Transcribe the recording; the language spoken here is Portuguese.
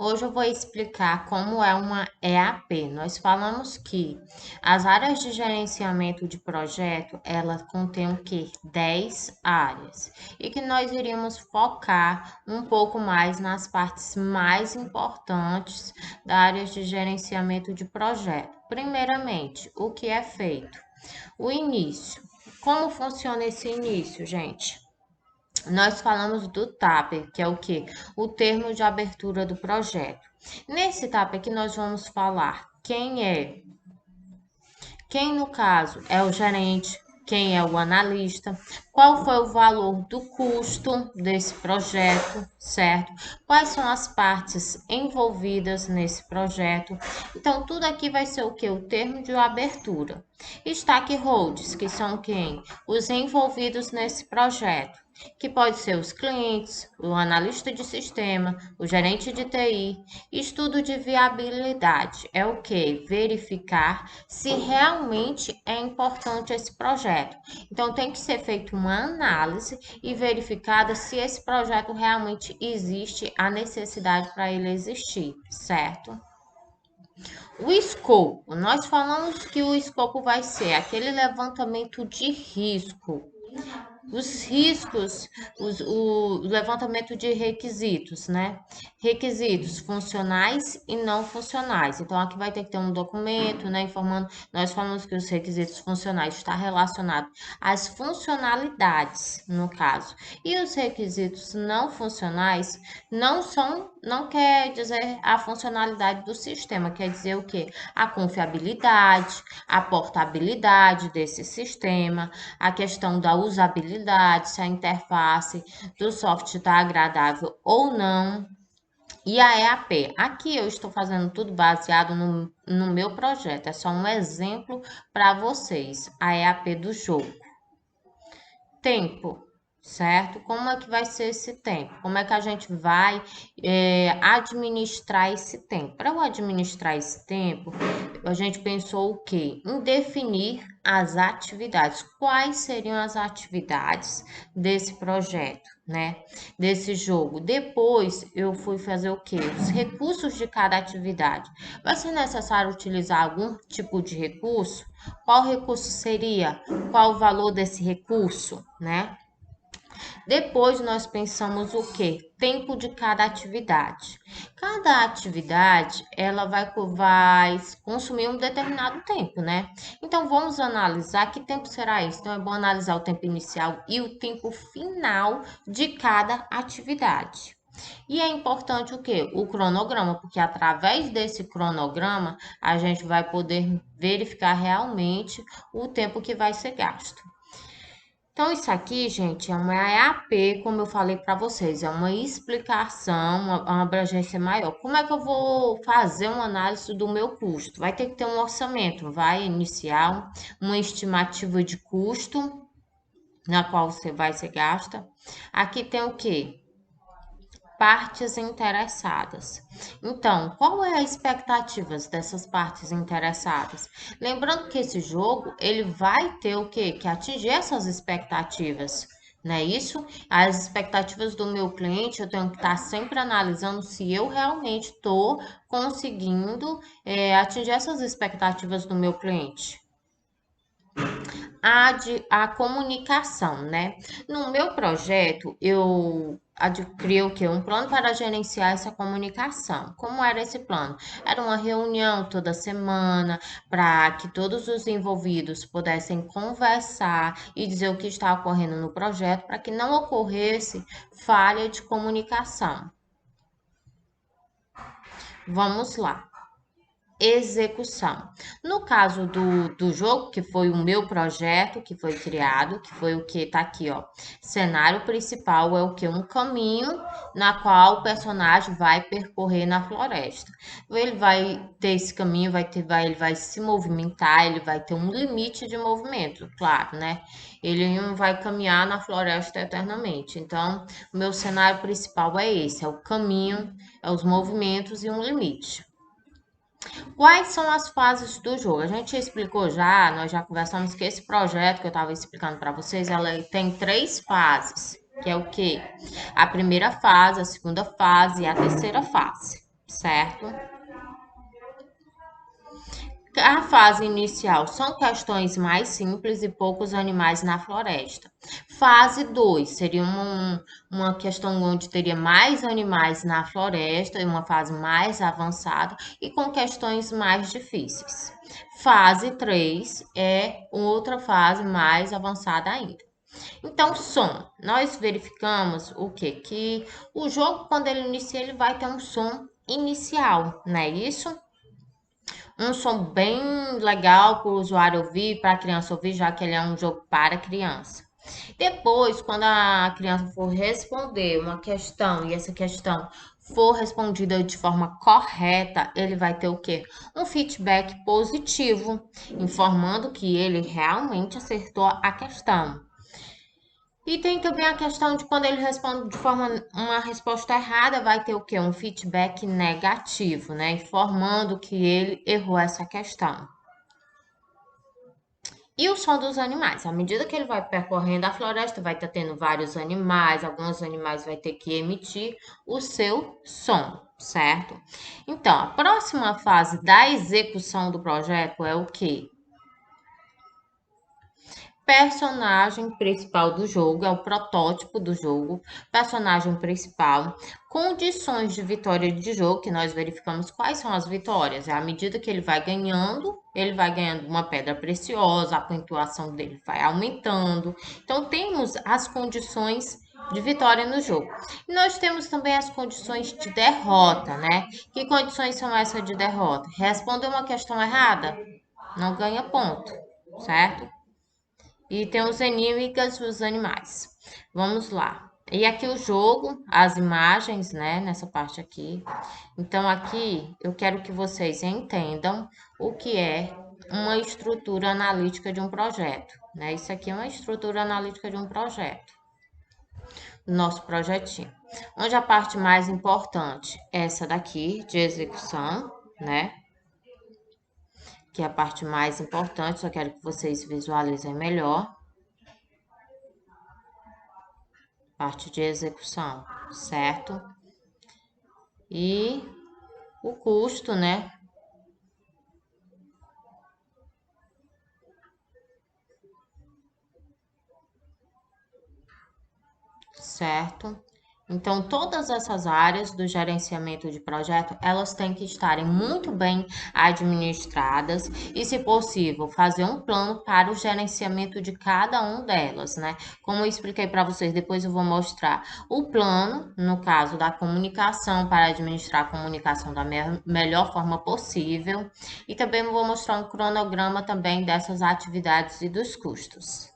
Hoje eu vou explicar como é uma EAP. Nós falamos que as áreas de gerenciamento de projeto, elas contêm o quê? 10 áreas. E que nós iríamos focar um pouco mais nas partes mais importantes da área de gerenciamento de projeto. Primeiramente, o que é feito? O início. Como funciona esse início, gente? Nós falamos do TAP, que é o que? O termo de abertura do projeto. Nesse TAP aqui nós vamos falar quem no caso é o gerente, quem é o analista, qual foi o valor do custo desse projeto, certo? Quais são as partes envolvidas nesse projeto. Então, tudo aqui vai ser o que? O termo de abertura. Stakeholders, que são quem? Os envolvidos nesse projeto, que pode ser os clientes, o analista de sistema, o gerente de TI. Estudo de viabilidade é o que? Verificar se realmente é importante esse projeto. Então, tem que ser feita uma análise e verificada se esse projeto realmente existe a necessidade para ele existir, certo? O escopo, nós falamos que o escopo vai ser aquele levantamento de risco, os riscos, o levantamento de requisitos, né? Requisitos funcionais e não funcionais. Então, aqui vai ter que ter um documento, né? Informando, nós falamos que os requisitos funcionais está relacionado às funcionalidades, no caso. E os requisitos não funcionais não quer dizer a funcionalidade do sistema, quer dizer o quê? A confiabilidade, a portabilidade desse sistema, a questão da usabilidade, se a interface do software está agradável ou não. E a EAP, aqui eu estou fazendo tudo baseado no meu projeto, é só um exemplo para vocês, a EAP do jogo. Tempo, certo? Como é que vai ser esse tempo? Como é que a gente vai administrar esse tempo? Para eu administrar esse tempo, a gente pensou o quê? Em definir as atividades. Quais seriam as atividades desse projeto, né? Desse jogo. Depois eu fui fazer o quê? Os recursos de cada atividade. Vai ser necessário utilizar algum tipo de recurso? Qual recurso seria? Qual o valor desse recurso, né? Depois nós pensamos o que? Tempo de cada atividade. Cada atividade, ela vai consumir um determinado tempo, né? Então vamos analisar que tempo será esse. Então é bom analisar o tempo inicial e o tempo final de cada atividade. E é importante o que? O cronograma, porque através desse cronograma a gente vai poder verificar realmente o tempo que vai ser gasto. Então, isso aqui, gente, é uma EAP, como eu falei para vocês, é uma explicação, uma abrangência maior. Como é que eu vou fazer uma análise do meu custo? Vai ter que ter um orçamento, vai iniciar uma estimativa de custo, na qual você vai ser gasta. Aqui tem o quê? Partes interessadas. Então, qual é a expectativa dessas partes interessadas? Lembrando que esse jogo, ele vai ter o quê? Que atingir essas expectativas, não é isso? As expectativas do meu cliente, eu tenho que estar sempre analisando se eu realmente estou conseguindo atingir essas expectativas do meu cliente. A comunicação, né? No meu projeto, eu criei o quê? Um plano para gerenciar essa comunicação. Como era esse plano? Era uma reunião toda semana para que todos os envolvidos pudessem conversar e dizer o que está ocorrendo no projeto para que não ocorresse falha de comunicação. Vamos lá. Execução. No caso do jogo, que foi o meu projeto que foi criado, que foi o que tá aqui, ó. Cenário principal é o que? Um caminho na qual o personagem vai percorrer na floresta. Ele vai ter esse caminho, ele vai se movimentar, ele vai ter um limite de movimento, claro, né? Ele não vai caminhar na floresta eternamente. Então, o meu cenário principal é esse, é o caminho, é os movimentos e um limite. Quais são as fases do jogo? A gente explicou já, nós já conversamos que esse projeto que eu estava explicando para vocês, ela tem 3 fases, que é o quê? A primeira fase, a segunda fase e a terceira fase. certo? A fase inicial são questões mais simples e poucos animais na floresta. Fase 2 seria uma questão onde teria mais animais na floresta, e uma fase mais avançada e com questões mais difíceis. Fase 3 é outra fase mais avançada ainda. Então, som. Nós verificamos o quê? Que o jogo, quando ele inicia, ele vai ter um som inicial, não é isso? Um som bem legal para o usuário ouvir, para a criança ouvir, já que ele é um jogo para criança. Depois, quando a criança for responder uma questão e essa questão for respondida de forma correta, ele vai ter o quê? Um feedback positivo, informando que ele realmente acertou a questão. E tem também a questão de quando ele responde de forma uma resposta errada, vai ter o quê? Um feedback negativo, né? Informando que ele errou essa questão. E o som dos animais. À medida que ele vai percorrendo a floresta, vai estar tendo vários animais, alguns animais vai ter que emitir o seu som, certo? Então, a próxima fase da execução do projeto é o quê? Personagem principal do jogo, é o protótipo do jogo, personagem principal, condições de vitória de jogo, que nós verificamos quais são as vitórias. À medida que ele vai ganhando uma pedra preciosa, a pontuação dele vai aumentando. Então, temos as condições de vitória no jogo. E nós temos também as condições de derrota, né? Que condições são essas de derrota? Responder uma questão errada, não ganha ponto, certo? E tem os inimigas e os animais. Vamos lá. E aqui o jogo, as imagens, né, nessa parte aqui. Então, aqui eu quero que vocês entendam o que é uma estrutura analítica de um projeto, né? Isso aqui é uma estrutura analítica de um projeto, nosso projetinho. Onde a parte mais importante é essa daqui, de execução, né? Que é a parte mais importante, só quero que vocês visualizem melhor. Parte de execução, certo? E o custo, né? Certo? Então, todas essas áreas do gerenciamento de projeto, elas têm que estarem muito bem administradas e, se possível, fazer um plano para o gerenciamento de cada uma delas, né? Como eu expliquei para vocês, depois eu vou mostrar o plano, no caso da comunicação, para administrar a comunicação da melhor forma possível, e também vou mostrar um cronograma também dessas atividades e dos custos.